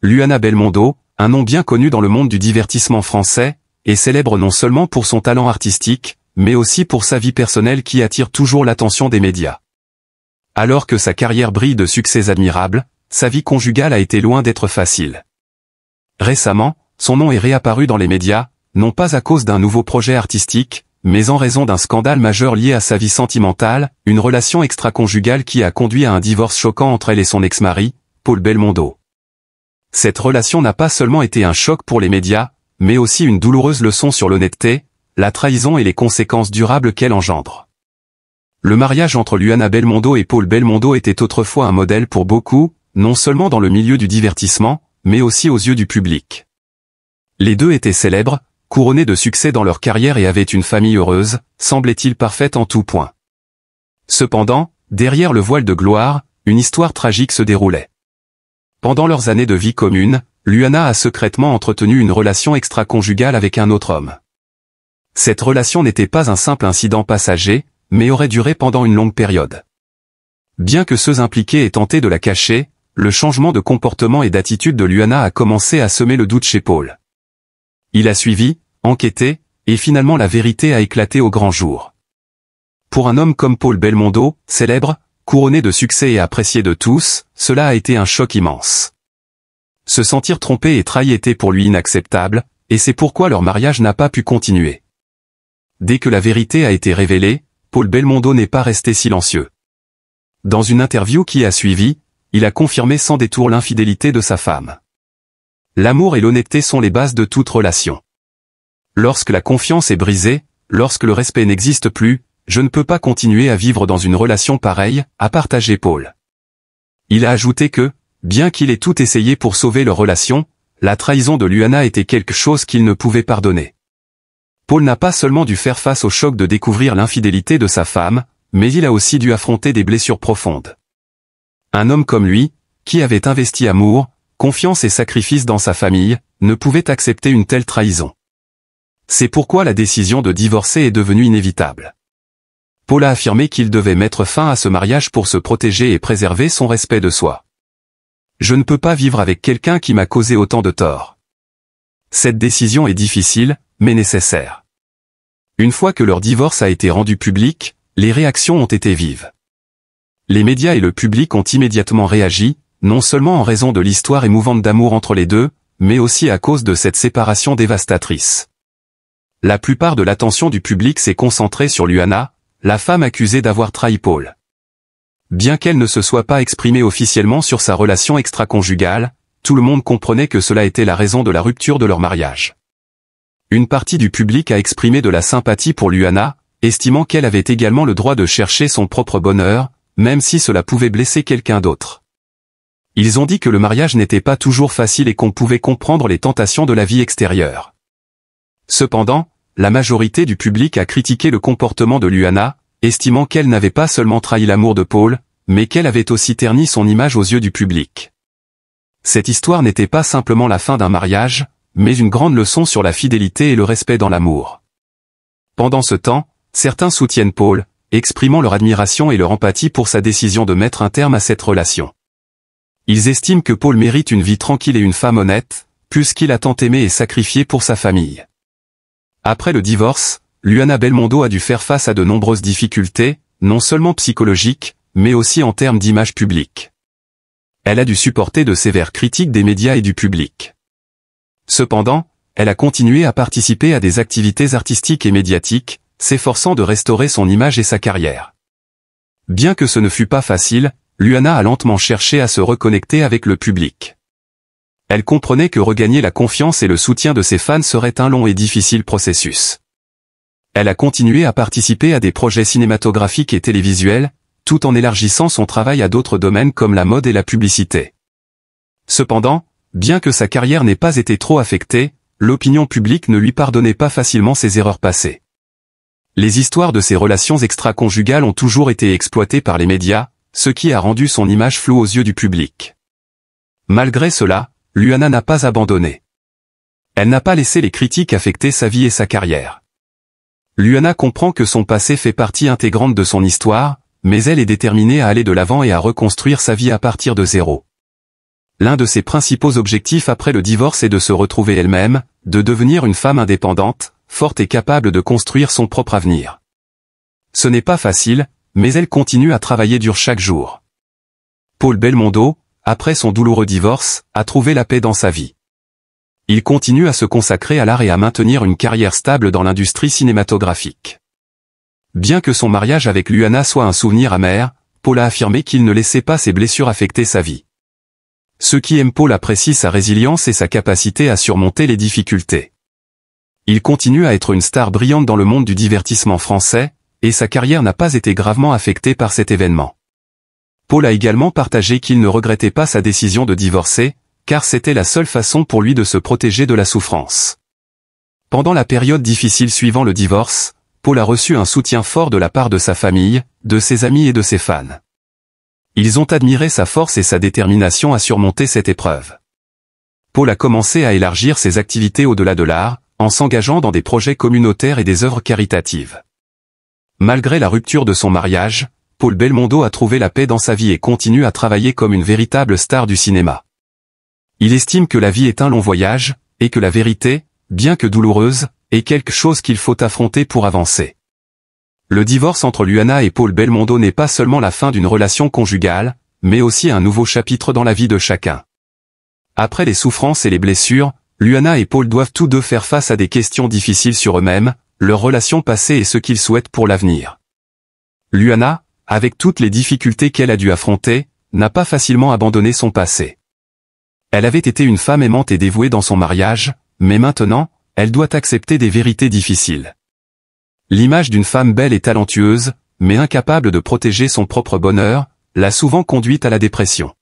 Luana Belmondo, un nom bien connu dans le monde du divertissement français, est célèbre non seulement pour son talent artistique, mais aussi pour sa vie personnelle qui attire toujours l'attention des médias. Alors que sa carrière brille de succès admirables, sa vie conjugale a été loin d'être facile. Récemment, son nom est réapparu dans les médias, non pas à cause d'un nouveau projet artistique, mais en raison d'un scandale majeur lié à sa vie sentimentale, une relation extra-conjugale qui a conduit à un divorce choquant entre elle et son ex-mari, Paul Belmondo. Cette relation n'a pas seulement été un choc pour les médias, mais aussi une douloureuse leçon sur l'honnêteté, la trahison et les conséquences durables qu'elle engendre. Le mariage entre Luana Belmondo et Paul Belmondo était autrefois un modèle pour beaucoup, non seulement dans le milieu du divertissement, mais aussi aux yeux du public. Les deux étaient célèbres, couronnés de succès dans leur carrière et avaient une famille heureuse, semblait-il parfaite en tout point. Cependant, derrière le voile de gloire, une histoire tragique se déroulait. Pendant leurs années de vie commune, Luana a secrètement entretenu une relation extra-conjugale avec un autre homme. Cette relation n'était pas un simple incident passager, mais aurait duré pendant une longue période. Bien que ceux impliqués aient tenté de la cacher, le changement de comportement et d'attitude de Luana a commencé à semer le doute chez Paul. Il a suivi, enquêté, et finalement la vérité a éclaté au grand jour. Pour un homme comme Paul Belmondo, célèbre, couronné de succès et apprécié de tous, cela a été un choc immense. Se sentir trompé et trahi était pour lui inacceptable, et c'est pourquoi leur mariage n'a pas pu continuer. Dès que la vérité a été révélée, Paul Belmondo n'est pas resté silencieux. Dans une interview qui a suivi, il a confirmé sans détour l'infidélité de sa femme. L'amour et l'honnêteté sont les bases de toute relation. Lorsque la confiance est brisée, lorsque le respect n'existe plus, je ne peux pas continuer à vivre dans une relation pareille, a partagé Paul. Il a ajouté que, bien qu'il ait tout essayé pour sauver leur relation, la trahison de Luana était quelque chose qu'il ne pouvait pardonner. Paul n'a pas seulement dû faire face au choc de découvrir l'infidélité de sa femme, mais il a aussi dû affronter des blessures profondes. Un homme comme lui, qui avait investi amour, confiance et sacrifice dans sa famille, ne pouvait accepter une telle trahison. C'est pourquoi la décision de divorcer est devenue inévitable. Paul a affirmé qu'il devait mettre fin à ce mariage pour se protéger et préserver son respect de soi. Je ne peux pas vivre avec quelqu'un qui m'a causé autant de tort. Cette décision est difficile, mais nécessaire. Une fois que leur divorce a été rendu public, les réactions ont été vives. Les médias et le public ont immédiatement réagi, non seulement en raison de l'histoire émouvante d'amour entre les deux, mais aussi à cause de cette séparation dévastatrice. La plupart de l'attention du public s'est concentrée sur Luana, la femme accusée d'avoir trahi Paul. Bien qu'elle ne se soit pas exprimée officiellement sur sa relation extra-conjugale, tout le monde comprenait que cela était la raison de la rupture de leur mariage. Une partie du public a exprimé de la sympathie pour Luana, estimant qu'elle avait également le droit de chercher son propre bonheur, même si cela pouvait blesser quelqu'un d'autre. Ils ont dit que le mariage n'était pas toujours facile et qu'on pouvait comprendre les tentations de la vie extérieure. Cependant, la majorité du public a critiqué le comportement de Luana, estimant qu'elle n'avait pas seulement trahi l'amour de Paul, mais qu'elle avait aussi terni son image aux yeux du public. Cette histoire n'était pas simplement la fin d'un mariage, mais une grande leçon sur la fidélité et le respect dans l'amour. Pendant ce temps, certains soutiennent Paul, exprimant leur admiration et leur empathie pour sa décision de mettre un terme à cette relation. Ils estiment que Paul mérite une vie tranquille et une femme honnête, puisqu'il a tant aimé et sacrifié pour sa famille. Après le divorce, Luana Belmondo a dû faire face à de nombreuses difficultés, non seulement psychologiques, mais aussi en termes d'image publique. Elle a dû supporter de sévères critiques des médias et du public. Cependant, elle a continué à participer à des activités artistiques et médiatiques, s'efforçant de restaurer son image et sa carrière. Bien que ce ne fût pas facile, Luana a lentement cherché à se reconnecter avec le public. Elle comprenait que regagner la confiance et le soutien de ses fans serait un long et difficile processus. Elle a continué à participer à des projets cinématographiques et télévisuels, tout en élargissant son travail à d'autres domaines comme la mode et la publicité. Cependant, bien que sa carrière n'ait pas été trop affectée, l'opinion publique ne lui pardonnait pas facilement ses erreurs passées. Les histoires de ses relations extra-conjugales ont toujours été exploitées par les médias, ce qui a rendu son image floue aux yeux du public. Malgré cela, Luana n'a pas abandonné. Elle n'a pas laissé les critiques affecter sa vie et sa carrière. Luana comprend que son passé fait partie intégrante de son histoire, mais elle est déterminée à aller de l'avant et à reconstruire sa vie à partir de zéro. L'un de ses principaux objectifs après le divorce est de se retrouver elle-même, de devenir une femme indépendante, forte et capable de construire son propre avenir. Ce n'est pas facile, mais elle continue à travailler dur chaque jour. Paul Belmondo, après son douloureux divorce, a trouvé la paix dans sa vie. Il continue à se consacrer à l'art et à maintenir une carrière stable dans l'industrie cinématographique. Bien que son mariage avec Luana soit un souvenir amer, Paul a affirmé qu'il ne laissait pas ses blessures affecter sa vie. Ceux qui aiment Paul apprécient sa résilience et sa capacité à surmonter les difficultés. Il continue à être une star brillante dans le monde du divertissement français, et sa carrière n'a pas été gravement affectée par cet événement. Paul a également partagé qu'il ne regrettait pas sa décision de divorcer, car c'était la seule façon pour lui de se protéger de la souffrance. Pendant la période difficile suivant le divorce, Paul a reçu un soutien fort de la part de sa famille, de ses amis et de ses fans. Ils ont admiré sa force et sa détermination à surmonter cette épreuve. Paul a commencé à élargir ses activités au-delà de l'art, en s'engageant dans des projets communautaires et des œuvres caritatives. Malgré la rupture de son mariage, Paul Belmondo a trouvé la paix dans sa vie et continue à travailler comme une véritable star du cinéma. Il estime que la vie est un long voyage, et que la vérité, bien que douloureuse, est quelque chose qu'il faut affronter pour avancer. Le divorce entre Luana et Paul Belmondo n'est pas seulement la fin d'une relation conjugale, mais aussi un nouveau chapitre dans la vie de chacun. Après les souffrances et les blessures, Luana et Paul doivent tous deux faire face à des questions difficiles sur eux-mêmes, leur relation passée et ce qu'ils souhaitent pour l'avenir. Luana, avec toutes les difficultés qu'elle a dû affronter, n'a pas facilement abandonné son passé. Elle avait été une femme aimante et dévouée dans son mariage, mais maintenant, elle doit accepter des vérités difficiles. L'image d'une femme belle et talentueuse, mais incapable de protéger son propre bonheur, l'a souvent conduite à la dépression.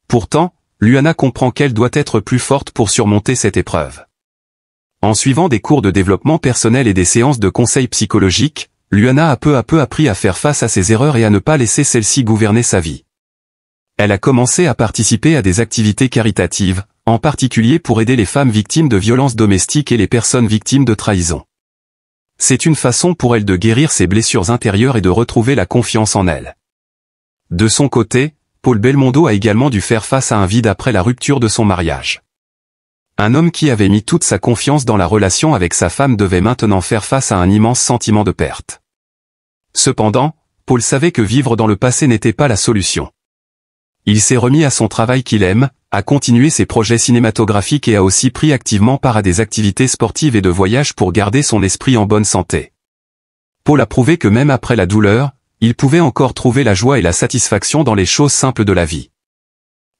Pourtant, Luana comprend qu'elle doit être plus forte pour surmonter cette épreuve. En suivant des cours de développement personnel et des séances de conseils psychologiques, Luana a peu à peu appris à faire face à ses erreurs et à ne pas laisser celles-ci gouverner sa vie. Elle a commencé à participer à des activités caritatives, en particulier pour aider les femmes victimes de violences domestiques et les personnes victimes de trahison. C'est une façon pour elle de guérir ses blessures intérieures et de retrouver la confiance en elle. De son côté, Paul Belmondo a également dû faire face à un vide après la rupture de son mariage. Un homme qui avait mis toute sa confiance dans la relation avec sa femme devait maintenant faire face à un immense sentiment de perte. Cependant, Paul savait que vivre dans le passé n'était pas la solution. Il s'est remis à son travail qu'il aime, a continué ses projets cinématographiques et a aussi pris activement part à des activités sportives et de voyage pour garder son esprit en bonne santé. Paul a prouvé que même après la douleur, il pouvait encore trouver la joie et la satisfaction dans les choses simples de la vie.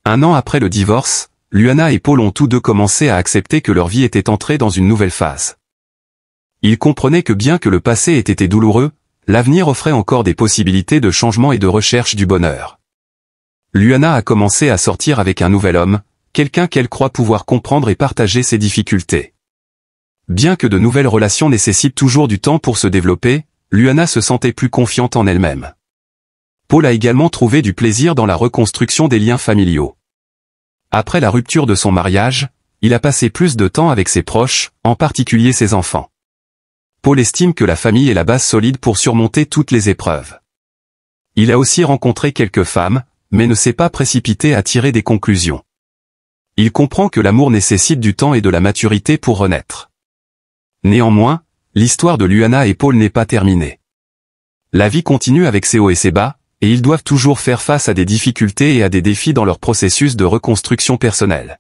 Un an après le divorce, Luana et Paul ont tous deux commencé à accepter que leur vie était entrée dans une nouvelle phase. Ils comprenaient que bien que le passé ait été douloureux, l'avenir offrait encore des possibilités de changement et de recherche du bonheur. Luana a commencé à sortir avec un nouvel homme, quelqu'un qu'elle croit pouvoir comprendre et partager ses difficultés. Bien que de nouvelles relations nécessitent toujours du temps pour se développer, Luana se sentait plus confiante en elle-même. Paul a également trouvé du plaisir dans la reconstruction des liens familiaux. Après la rupture de son mariage, il a passé plus de temps avec ses proches, en particulier ses enfants. Paul estime que la famille est la base solide pour surmonter toutes les épreuves. Il a aussi rencontré quelques femmes, mais ne s'est pas précipité à tirer des conclusions. Il comprend que l'amour nécessite du temps et de la maturité pour renaître. Néanmoins, l'histoire de Luana et Paul n'est pas terminée. La vie continue avec ses hauts et ses bas, et ils doivent toujours faire face à des difficultés et à des défis dans leur processus de reconstruction personnelle.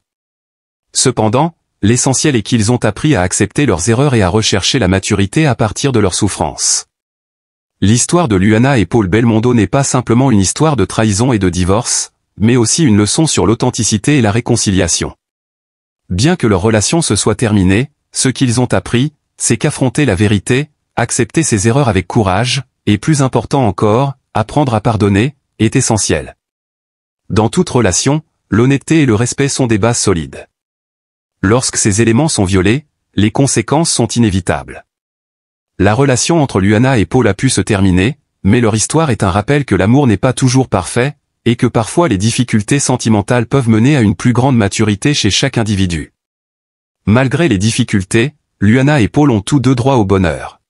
Cependant, l'essentiel est qu'ils ont appris à accepter leurs erreurs et à rechercher la maturité à partir de leurs souffrances. L'histoire de Luana et Paul Belmondo n'est pas simplement une histoire de trahison et de divorce, mais aussi une leçon sur l'authenticité et la réconciliation. Bien que leur relation se soit terminée, ce qu'ils ont appris, c'est qu'affronter la vérité, accepter ses erreurs avec courage, et plus important encore, apprendre à pardonner, est essentiel. Dans toute relation, l'honnêteté et le respect sont des bases solides. Lorsque ces éléments sont violés, les conséquences sont inévitables. La relation entre Luana et Paul a pu se terminer, mais leur histoire est un rappel que l'amour n'est pas toujours parfait, et que parfois les difficultés sentimentales peuvent mener à une plus grande maturité chez chaque individu. Malgré les difficultés, Luana et Paul ont tous deux droit au bonheur.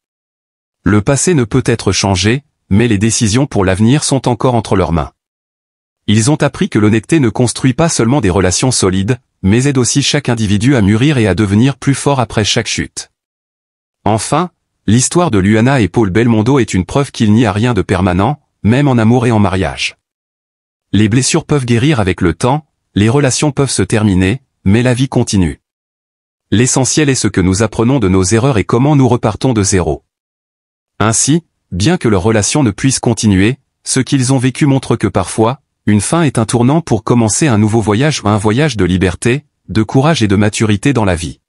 Le passé ne peut être changé, mais les décisions pour l'avenir sont encore entre leurs mains. Ils ont appris que l'honnêteté ne construit pas seulement des relations solides, mais aide aussi chaque individu à mûrir et à devenir plus fort après chaque chute. Enfin, l'histoire de Luana et Paul Belmondo est une preuve qu'il n'y a rien de permanent, même en amour et en mariage. Les blessures peuvent guérir avec le temps, les relations peuvent se terminer, mais la vie continue. L'essentiel est ce que nous apprenons de nos erreurs et comment nous repartons de zéro. Ainsi, bien que leur relation ne puisse continuer, ce qu'ils ont vécu montre que parfois, une fin est un tournant pour commencer un nouveau voyage ou un voyage de liberté, de courage et de maturité dans la vie.